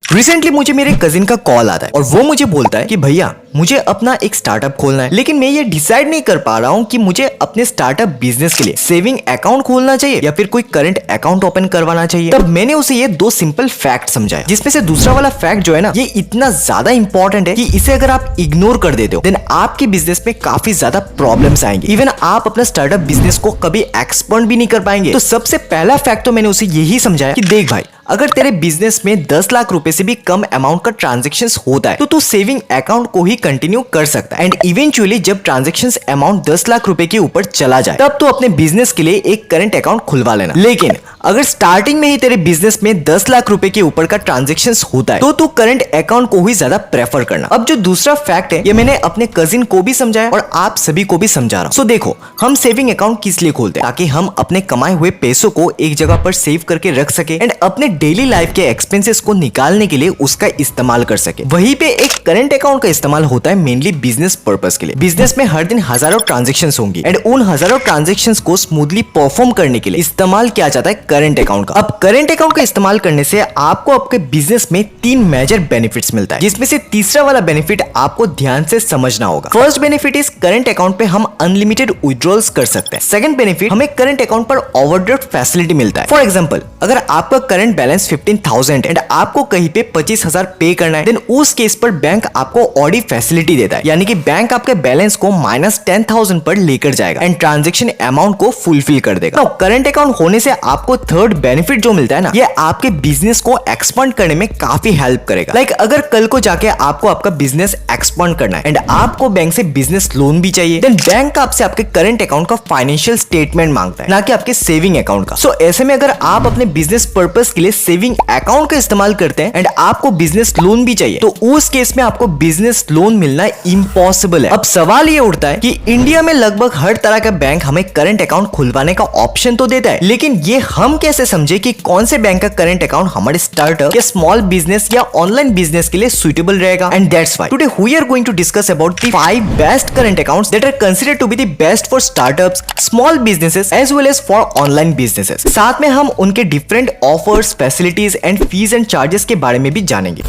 Recently मुझे मेरे cousin का कॉल आता है और वो मुझे बोलता है कि भैया मुझे अपना एक स्टार्टअप खोलना है, लेकिन मैं ये डिसाइड नहीं कर पा रहा हूँ कि मुझे अपने स्टार्टअप बिजनेस के लिए सेविंग अकाउंट खोलना चाहिए या फिर कोई करंट अकाउंट ओपन करवाना चाहिए। तब मैंने उसे ये दो सिंपल फैक्ट समझाया, जिसमें से दूसरा वाला फैक्ट जो है ना, ये इतना ज्यादा इंपॉर्टेंट है कि इसे अगर आप इग्नोर कर देते हो देन आपके बिजनेस में काफी ज्यादा प्रॉब्लम्स आएंगे। इवन आप अपना स्टार्टअप बिजनेस को कभी एक्सपांड भी नहीं कर पाएंगे। तो सबसे पहला फैक्ट तो मैंने उसे यही समझाया कि देख भाई, अगर तेरे बिजनेस में 10 लाख रुपए से भी कम अमाउंट का ट्रांजैक्शंस होता है तो तू सेविंग अकाउंट को ही कंटिन्यू कर सकता है। एंड इवेंचुअली जब ट्रांजैक्शंस अमाउंट 10 लाख रुपए के ऊपर चला जाए तब तो अपने बिजनेस के लिए एक करंट अकाउंट खुलवा लेना। लेकिन अगर स्टार्टिंग में ही तेरे बिजनेस में 10 लाख रुपए के ऊपर का ट्रांजैक्शंस होता है तो तू करंट अकाउंट को ही ज्यादा प्रेफर करना। अब जो दूसरा फैक्ट है ये मैंने अपने कजिन को भी समझाया और आप सभी को भी समझा रहा हूं। सो देखो, हम सेविंग अकाउंट किस लिए खोलते हैं? ताकि हम अपने कमाए हुए पैसों को एक जगह पर सेव करके रख सके एंड अपने डेली लाइफ के एक्सपेंसेस को निकालने के लिए उसका इस्तेमाल कर सके। वहीं पे एक करंट अकाउंट का इस्तेमाल होता है मेनली बिजनेस पर्पस के लिए। बिजनेस में हर दिन हजारों ट्रांजैक्शंस होंगी एंड उन हजारों ट्रांजैक्शंस को स्मूथली परफॉर्म करने के लिए इस्तेमाल किया जाता है करंट अकाउंट का। अब करंट अकाउंट का इस्तेमाल करने से आपको आपके बिजनेस में 3 मेजर बेनिफिट्स मिलता है, जिसमें से तीसरा वाला बेनिफिट आपको ध्यान से समझना होगा। First benefit is current account पे हम अनलिमिटेड विड्रॉल्स कर सकते हैं। सेकंड बेनिफिट, हमें करंट अकाउंट पर ओवरड्राफ्ट फैसिलिटी मिलता है। फॉर एग्जांपल, अगर आपका करंट बैलेंस 15,000 एंड आपको कहीं पे 25,000 पे करना है देन उस केस पर बैंक आपको ऑडी फैसिलिटी देता है, यानी कि बैंक आपके बैलेंस को -10,000 पर लेकर जाएगा एंड ट्रांजैक्शन अमाउंट को फुलफिल कर देगा। करंट अकाउंट होने से आपको थर्ड बेनिफिट जो मिलता है ना, ये आपके बिजनेस को एक्सपांड करने में काफी हेल्प करेगा। लाइक अगर कल को जाके आपको आपका बिजनेस एक्सपांड करना है एंड आपको बैंक से बिजनेस लोन भी चाहिए देन बैंक आपसे आपके करंट अकाउंट का फाइनेंशियल स्टेटमेंट मांगता है, ना कि आपके सेविंग अकाउंट का। सो ऐसे में अगर आप अपने बिजनेस पर्पस के लिए सेविंग अकाउंट का इस्तेमाल करते हैं एंड आपको बिजनेस लोन भी चाहिए तो उस केस में आपको बिजनेस लोन मिलना इम्पॉसिबल है। अब सवाल ये उठता है कि इंडिया में लगभग हर तरह का बैंक हमें करंट अकाउंट खुलवाने का ऑप्शन तो देता है, लेकिन ये हम कैसे समझे कि कौन से बैंक का करंट अकाउंट हमारे स्टार्टअप या स्मॉल बिजनेस या ऑनलाइन बिजनेस के लिए सुटेबल रहेगा? And that's why today we are going to discuss about the 5 best current accounts that are considered to be the best for startups, small businesses as well as for online businesses. साथ में हम उनके different offers, facilities and fees and charges के बारे में भी जानेंगे।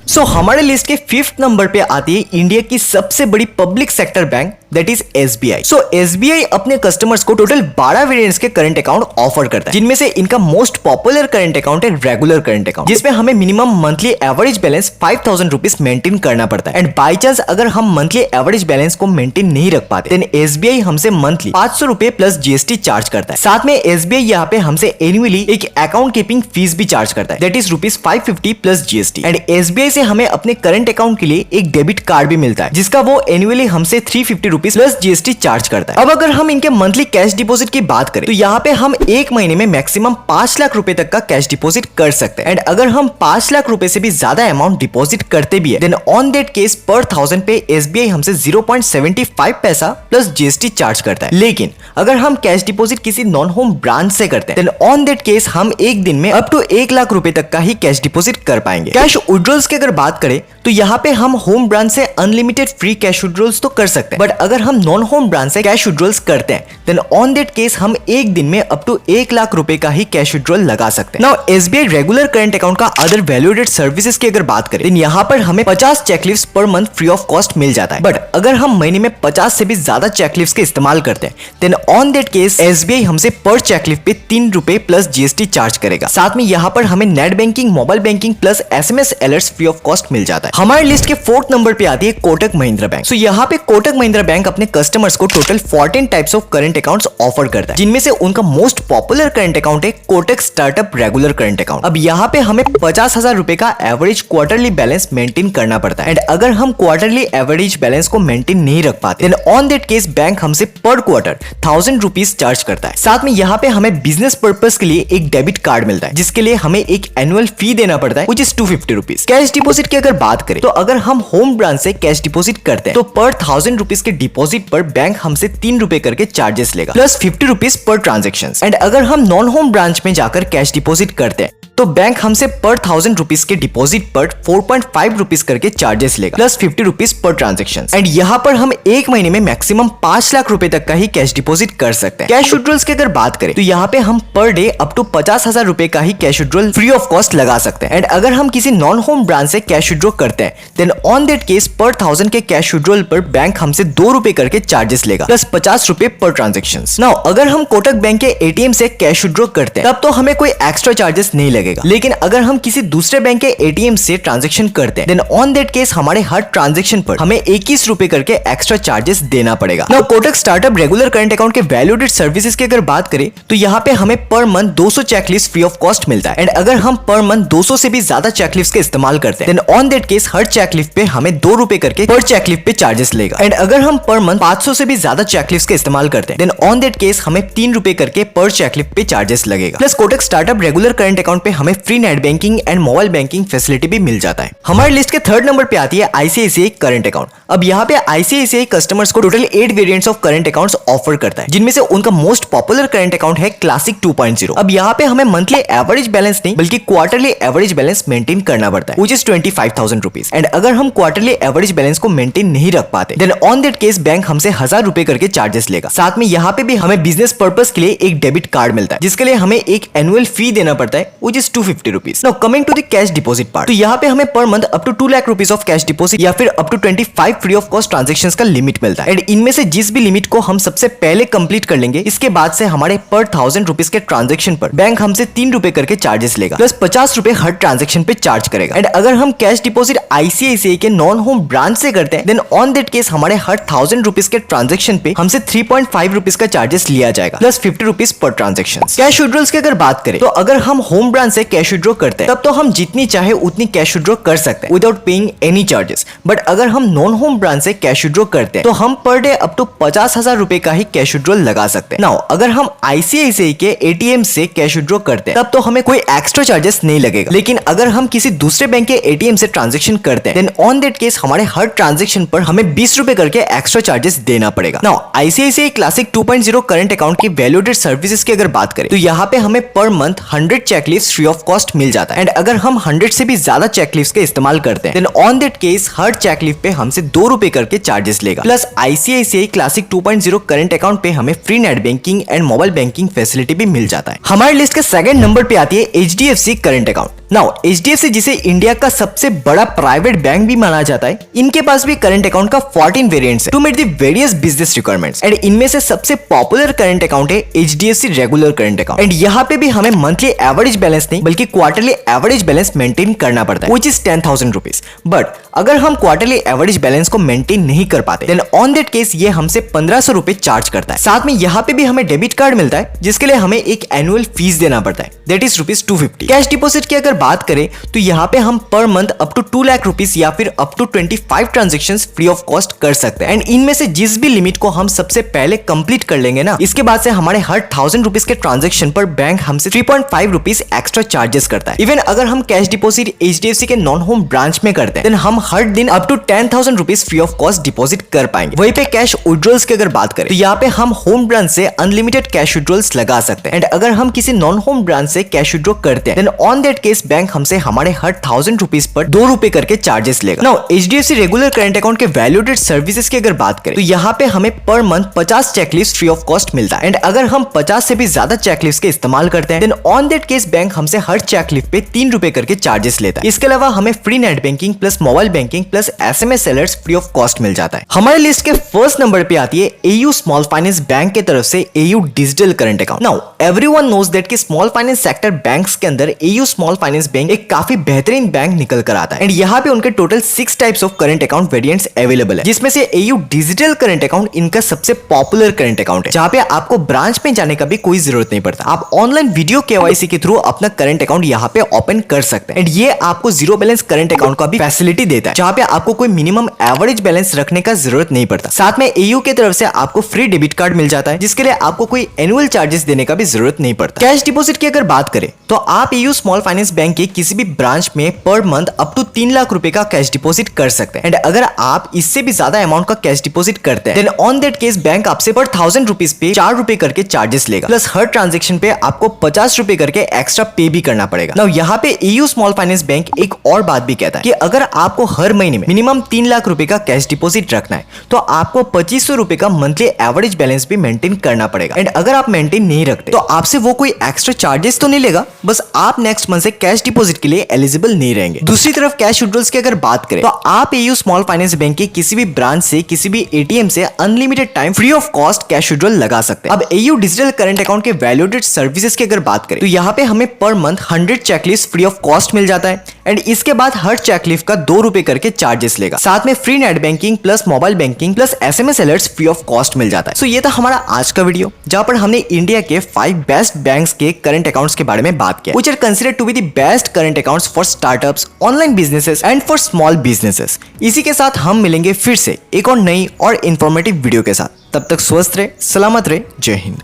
सो हमारे लिस्ट के 5th नंबर पे आती है इंडिया की सबसे बड़ी public sector bank, that is SBI। So SBI अपने कस्टमर्स को टोटल 12 वेरिएंट्स के करंट अकाउंट ऑफर करता है, जिनमें से इनका मोस्ट पॉपुलर करंट अकाउंट है रेगुलर करंट अकाउंट, जिसमें हमें minimum monthly average balance 5,000 rupees maintain करना पड़ता है। एंड बाई चांस अगर हम मंथली एवरेज बैलेंस को मेंटेन नहीं रख पाते देन SBI हमसे मंथली 500 रुपए प्लस GST चार्ज करता है। साथ में SBI यहाँ पे हमसे एनुअली एक अकाउंट कीपिंग फीस भी चार्ज करता है, that is ₹550 plus GST। And SBI से हमें अपने करंट अकाउंट के लिए एक डेबिट कार्ड भी मिलता है, जिसका वो एनुअली हमसे ₹350 प्लस GST चार्ज करता है। अब अगर हम इनके मंथली कैश डिपॉजिट की बात करें तो यहाँ पे हम एक महीने में मैक्सिमम 5 लाख रुपए तक का कैश डिपॉजिट कर सकते हैं। एंड अगर हम 5 लाख रुपए से भी ज्यादा अमाउंट डिपॉजिट करते भी है देन ऑन दैट केस पर 1000 पे SBI हमसे 0.75 पैसा प्लस GST चार्ज करता है। लेकिन अगर हम कैश डिपॉजिट किसी नॉन होम ब्रांच से करते हैं देन ऑन दैट केस हम एक दिन में अप टू 1 लाख रुपए तक का ही कैश डिपॉजिट कर पाएंगे। कैश विड्रॉल्स की अगर बात करें तो यहाँ पे हम होम ब्रांच से अनलिमिटेड फ्री कैश विड्रॉल्स तो कर सकते हैं, बट अगर हम नॉन होम ब्रांच से कैश विड्रॉल्स करते हैं देन ऑन दैट केस हम एक दिन में अप टू 1 लाख रुपए का ही कैश विड्रॉल लगा सकते हैं। Now SBI regular current account का अदर वैल्यूएडेड सर्विसेज की अगर बात करें देन यहाँ पर हमें 50 cheque leaf per month free of cost मिल जाता है, बट अगर हम महीने में 50 से भी ज्यादा चेकलिफ्ट के इस्तेमाल करते हैं then on that case SBI हमसे पर चेकलिफ्ट पे 3 रुपए प्लस GST चार्ज करेगा। साथ में यहाँ पर हमें net banking, mobile banking plus SMS alerts free of cost मिल जाता है। हमारे लिस्ट के 4th नंबर पे आती है कोटक महिंद्रा बैंक। सो यहाँ पे कोटक महिंद्रा बैंक अपने कस्टमर्स को total 14 types of current accounts offer करता है, जिनमें से उनका मोस्ट पॉपुलर करंट अकाउंट है Kotak startup regular current account. अब यहाँ पे हमें 50,000 रुपए का एवरेज क्वार्टरली बैलेंस मेंटेन करना पड़ता है। एंड अगर हम क्वार्टरली एवरेज बैलेंस को मेंटेन नहीं रख पाते then on that case bank हमसे पर क्वार्टर 1000 रुपीज चार्ज करता है। साथ में यहाँ पे हमें बिजनेस पर्पस के लिए एक डेबिट कार्ड मिलता है, जिसके लिए हमें एक एनुअल फी देना पड़ता है which is 250 rupees. Cash deposit की अगर बात करें तो अगर हम होम ब्रांच से कैश डिपॉजिट करते हैं तो पर 1000 रुपीज के डिपॉजिट पर बैंक हमसे 3 रुपए करके चार्जेस लेगा plus 50 rupees per transaction. And अगर हम नॉन होम ब्रांच में जाकर कैश डिपॉजिट करते हैं तो बैंक हमसे पर 1000 रुपीज के डिपॉजिट पर 4.5 रुपीज करके चार्जेस लेगा, plus 50 rupees per transaction. And यहाँ पर हम एक महीने में मैक्सिमम 5 लाख रुपए तक का ही कैश डिपॉजिट कर सकते हैं। कैश विड्रॉल्स की अगर बात करें तो यहाँ पे हम पर डे अप टू 50,000 रुपए का ही cash withdrawal free of cost लगा सकते हैं। एंड अगर हम किसी नॉन होम ब्रांच से कैश विड्रॉ करते हैं देन ऑन दैट केस पर 1000 के कैश विड्रॉल पर बैंक हमसे 2 रुपए करके चार्जेस लेगा, प्लस 50 रुपए पर ट्रांजेक्शन। नाउ अगर हम कोटक बैंक के एटीएम से कैश विड्रॉ करते हैं तब तो हमें कोई एक्स्ट्रा चार्जेस नहीं लगेगा, लेकिन अगर हम किसी दूसरे बैंक के एटीएम से ट्रांजेक्शन करते हैं देन ऑन दैट केस हमारे हर ट्रांजेक्शन पर हमें 21 रुपए करके एक्स्ट्रा चार्जेस देना पड़ेगा। Now Kotak startup regular current account के वैल्यूडेड सर्विसेज की अगर बात करें तो यहाँ पे हमें per month 200 checklist free of cost मिलता है। एंड अगर हम पर मंथ 200 से भी ज्यादा चेकलिस्ट का इस्तेमाल करते हैं देन ऑन दैट केस हर चेकलिस्ट पे हमें 2 रुपए करके पर चेकलिस्ट पे चार्जेस लेगा। एंड अगर हम पर मंथ 500 से भी ज्यादा चेकलिस्ट का इस्तेमाल करते हैं देन ऑन दैट केस हमें 3 रुपए करके पर चेकलिस्ट पे चार्जेस लगेगा। Plus Kotak startup regular current account पे हमें free net banking and mobile banking facility भी मिल जाता है। हमारी लिस्ट के थर्ड नंबर पे आती है आईसीआईसीआई करंट अकाउंट। अब यहाँ पे आईसीआईसीआई कस्टमर्स को total 8 variants of current accounts offer करता है, जिनमें से उनका मोस्ट पॉपुलर करंट अकाउंट है क्लासिक 2.0। अब यहाँ पे हमें मंथली एवरेज बैलेंस नहीं बल्कि क्वार्टरली एवरेज बैलेंस मेंटेन करना पड़ता है, which is 25,000 रुपीज। एंड अगर हम क्वार्टरली एवरेज बैलेंस को मेंटेन नहीं रख पाते then on that case bank हमसे 1000 रुपए करके चार्जेस लेगा। साथ में यहाँ पे भी हमें बिजनेस पर्पस के लिए एक डेबिट कार्ड मिलता है, जिसके लिए हमें एक एनुअल फी देना पड़ता है, which is 250 rupees. Now coming to the cash deposit part, तो यहाँ पे हमें per month up to 2 lakh rupees of cash deposit या फिर up to 25 free of cost transactions का लिमिट मिलता है। एंड इनमें से जिस भी लिमिट को हम सबसे पहले कंप्लीट कर लेंगे इसके बाद से हमारे पर 1000 रुपीज के ट्रांजेक्शन पर बैंक हमसे 3 रुपए करके चार्जेस लेगा, प्लस 50 रुपए हर ट्रांजेक्शन पे चार्ज करेगा। एंड अगर हम कैश डिपॉजिट आईसीआईसीआई के नॉन होम ब्रांच से करते हैं देन ऑन दैट केस हमारे हर 1000 रुपीज के ट्रांजेक्शन पे हमसे 3.5 रुपीज का चार्जेस लिया जाएगा, plus 50 rupees per transaction. Cash withdrawals की अगर बात करें तो अगर हम होम ब्रांच से कैश विड्रॉ करते हैं तब तो हम जितनी चाहे उतनी कैश विड्रॉ कर सकते हैं without paying any charges. But अगर हम नॉन होम ब्रांच से कैश विड्रॉ करते हैं तो हम पर डे अप टू 50,000 रुपए का ही कैश विड्रॉल लगा सकते हैं। नाउ अगर हम आईसीआईसीआई के एटीएम से कैश विड्रॉ करते हैं तब तो हमें कोई एक्स्ट्रा चार्जेस नहीं लगेगा, लेकिन अगर हम किसी दूसरे बैंक के एटीएम से ट्रांजेक्शन करते हैं देन ऑन दैट केस हमारे हर ट्रांजेक्शन पर हमें 20 रुपए करके एक्स्ट्रा चार्जेस देना पड़ेगा। Now ICICI classic 2.0 current account की वैल्यूडेड सर्विसेज की अगर बात करें तो यहाँ पे हमें per month 100 checklist free of cost मिल जाता है। एंड अगर हम 100 से भी ज्यादा चेकलिस्ट का इस्तेमाल करते हैं देन ऑन दैट केस हर चेकलिस्ट पे हमसे 2 रुपए करके चार्जेस लेगा। Plus ICICI classic 2.0 current account पे हमें free net banking and mobile banking facility भी मिल जाता है। हमारी लिस्ट के सेकंड नंबर पे आती है HDFC current account. Now HDFC जिसे इंडिया का सबसे बड़ा प्राइवेट बैंक भी माना जाता है, इनके पास भी करंट अकाउंट का 14 वेरिएंट्स है to meet the various business requirements. And इनमें से सबसे पॉपुलर करंट अकाउंट है HDFC regular current account. And यहाँ पे भी हमें मंथली एवरेज बैलेंस नहीं बल्कि क्वार्टरली एवरेज बैलेंस मेंटेन करना पड़ता है, which is 10,000 रुपीज। बट अगर हम क्वार्टरली एवरेज बैलेंस को मेंटेन नहीं कर पाते देन ऑन दैट केस ये हमसे 1500 रुपए चार्ज करता है। साथ में यहाँ पे भी हमें डेबिट कार्ड मिलता है जिसके लिए हमें एक एनुअल फीस देना पड़ता है, that is rupees 250। Cash deposit की अगर बात करें तो यहाँ पे हम per month up to 2 lakh rupees या फिर up to 25 transactions free of cost कर सकते हैं। एंड इनमें से जिस भी लिमिट को हम सबसे पहले कंप्लीट कर लेंगे ना इसके बाद से हमारे हर 1000 रुपीज के ट्रांजेक्शन पर बैंक हमसे 3.5 रुपीज एक्स्ट्रा चार्जेस करता है। इवन अगर हम कैश डिपॉजिट एचडीएफसी के नॉन होम ब्रांच में करते हैं देन हम हर दिन up to 10,000 rupees free of cost deposit कर पाएंगे। वहीं पे कैश विड्रॉल्स की अगर बात करें तो यहाँ पे हम होम ब्रांच से अनलिमिटेड कैश विड्रॉल्स लगा सकते हैं। एंड अगर हम किसी नॉन होम ब्रांच से कैश विड्रॉ करते हैं then on that case bank हमसे हमारे हर 1000 रुपीज पर 2 रुपए करके चार्जेस लेगा। Now HDFC regular current account के वैल्यूडेड सर्विसेज की अगर बात करें तो यहाँ पे हमें per month 50 checklist free of cost मिलता है। एंड अगर हम 50 से भी ज्यादा चेकलिस्ट के इस्तेमाल करते हैं then on that case bank हमसे हर चेकलिस्ट पे 3 रुपए करके चार्जेस लेता है। इसके अलावा हमें free net banking plus mobile banking plus SMS alerts free of cost मिल जाता है। हमारे लिस्ट के फर्स्ट नंबर पे आती है एयू स्मॉल फाइनेंस बैंक की तरफ से AU digital current account. Now everyone knows that कि स्मॉल फाइनेंस सेक्टर बैंक्स के अंदर एयू स्मॉल फाइनेंस बैंक एक काफी बेहतरीन बैंक निकल कर आता है। एंड यहाँ पे उनके total 6 types of current account variants available है, जिसमें से एयू डिजिटल करंट अकाउंट इनका सबसे पॉपुलर करंट अकाउंट है, जहाँ पे आपको ब्रांच में जाने का भी कोई जरूरत नहीं पड़ता। आप ऑनलाइन वीडियो केवाईसी के थ्रू अपना करंट अकाउंट यहाँ पे ओपन कर सकते हैं। एंड ये आपको जीरो बैलेंस करंट अकाउंट का भी फैसिलिटी देता है, जहाँ पे आपको कोई मिनिमम एवरेज बैलेंस रखने का जरूरत नहीं पड़ता। साथ में एयू की तरफ से आपको फ्री डेबिट कार्ड मिल जाता है, जिसके लिए आपको कोई एनुअल चार्जेस देने का भी जरूरत नहीं पड़ता। कैश डिपॉजिट की अगर बात करें तो आप एयू स्मॉल फाइनेंस बैंक के किसी भी ब्रांच में पर मंथ अप टू 3 लाख रुपए का कैश डिपॉजिट कर सकते हैं। एंड अगर आप इससे भी ज्यादा अमाउंट का कैश डिपॉजिट करते हैं then on that case bank आपसे पर 1000 रुपीज पे 4 रुपए करके चार्जेस लेगा, प्लस हर ट्रांजेक्शन पे आपको 50 रुपए करके एक्स्ट्रा पे भी करना पड़ेगा। नाउ यहाँ पे एयू स्मॉल फाइनेंस बैंक एक और बात भी कहता है कि अगर आपको हर महीने में मिनिमम 3 लाख रुपए का कैश डिपॉजिट रखना है तो आपको 2500 रुपए का मंथली एवरेज बैलेंस भी मेंटेन करना पड़ेगा। एंड अगर आप मेंटेन नहीं रखते तो आपसे वो कोई एक्स्ट्रा चार्जेस तो नहीं लेगा, बस आप नेक्स्ट मंथ से कैश डिपॉजिट के लिए एलिजिबल नहीं रहेंगे। दूसरी तरफ कैश विड्रॉल्स की अगर बात करें तो आप एयू स्मॉल फाइनेंस बैंक के किसी भी ब्रांच से किसी भी एटीएम से unlimited time free of cost cash withdrawal लगा सकते हैं। अब एयू डिजिटल करंट अकाउंट के वैल्यूडेड सर्विसेज की अगर बात करें तो यहाँ पे हमें per month 100 checklist free of cost मिल जाता है एंड इसके बाद हर चेकलिस्ट का 2 रुपए करके चार्जेस लेगा। साथ में free net banking plus mobile banking plus SMS alerts free of cost मिल जाता है। सो ये था हमारा आज का वीडियो जहां पर हमने इंडिया के 5 बेस्ट बैंक्स के करंट अकाउंट्स के बारे में बात किया, which are considered to be the best current accounts for startups, online businesses and for small businesses. इसी के साथ हम मिलेंगे फिर से एक और नई और इंफॉर्मेटिव वीडियो के साथ। तब तक स्वस्थ रहे, सलामत रहे, जय हिंद।